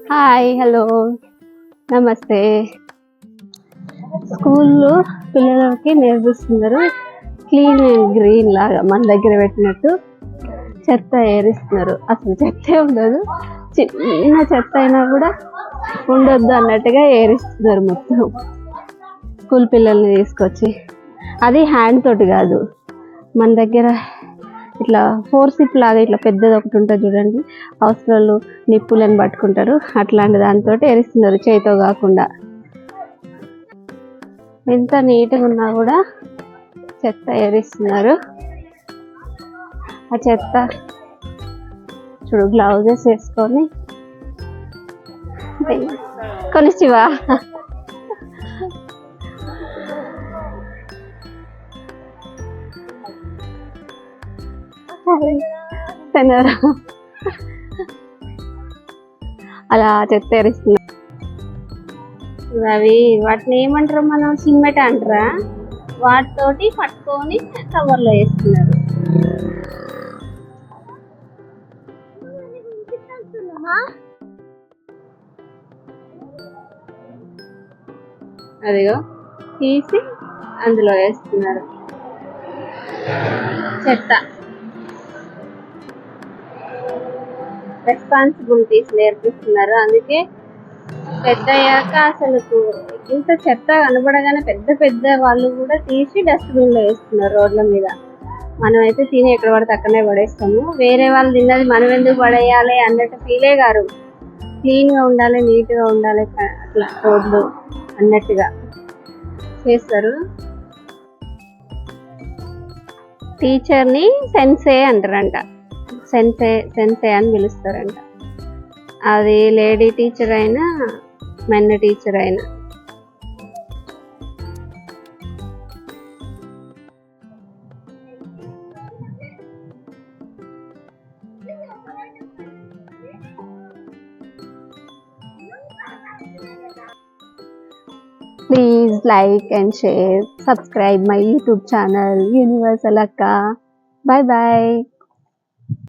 Hi, hello, నమస్తే. స్కూల్లో పిల్లలకి నేర్పిస్తున్నారు క్లీన్ అండ్ గ్రీన్ లాగా మన దగ్గర పెట్టినట్టు చెత్త ఏరిస్తున్నారు. అసలు చెత్తే ఉండదు, చిన్న చెత్త అయినా కూడా ఉండొద్దు అన్నట్టుగా ఏరిస్తున్నారు మొత్తం స్కూల్ పిల్లల్ని తీసుకొచ్చి. అది హ్యాండ్ తోటి కాదు, మన దగ్గర ఇట్లా ఫోర్సిప్ లాగా ఇట్లా పెద్దది ఒకటి ఉంటుంది చూడండి, అవసరాలు నిప్పులను పట్టుకుంటారు, అట్లాంటి దాంతో ఏరిస్తున్నారు చేతితో కాకుండా. ఎంత నీట్గా ఉన్నా కూడా చెత్త ఏరిస్తున్నారు. ఆ చెత్త చూడు, గ్లౌజెస్ వేసుకొని కొనిచ్చివా. అలా చెత్త ఏరిస్తున్నారు. అవి వాటిని ఏమంటారు, మనం సిమ్మెట అంటారా, వాటితోటి పట్టుకొని కవర్లో వేస్తున్నారు. అదిగో తీసి అందులో వేస్తున్నారు చెత్త. రెస్పాన్సిబిలిటీస్ నేర్పిస్తున్నారు. అందుకే పెద్ద అయ్యాక అసలు ఇంత చెత్త కనబడగానే పెద్ద పెద్ద వాళ్ళు కూడా తీసి డస్ట్బిన్లో వేస్తున్నారు రోడ్ల మీద. మనమైతే తిని ఎక్కడ పడితే అక్కడనే పడేస్తాము. వేరే వాళ్ళు తిన్నది మనం ఎందుకు పడేయాలి అన్నట్టు ఫీలే గారు. క్లీన్గా ఉండాలి, నీట్గా ఉండాలి, అట్లా రోడ్లు అన్నట్టుగా చేస్తారు. టీచర్ని సెన్సే అంటారంట, సెన్సే అని పిలుస్తారంట. అది లేడీ టీచర్ అయినా మెన్ టీచర్ అయినా. Please like and share, subscribe my YouTube channel Universal Akka. Bye bye.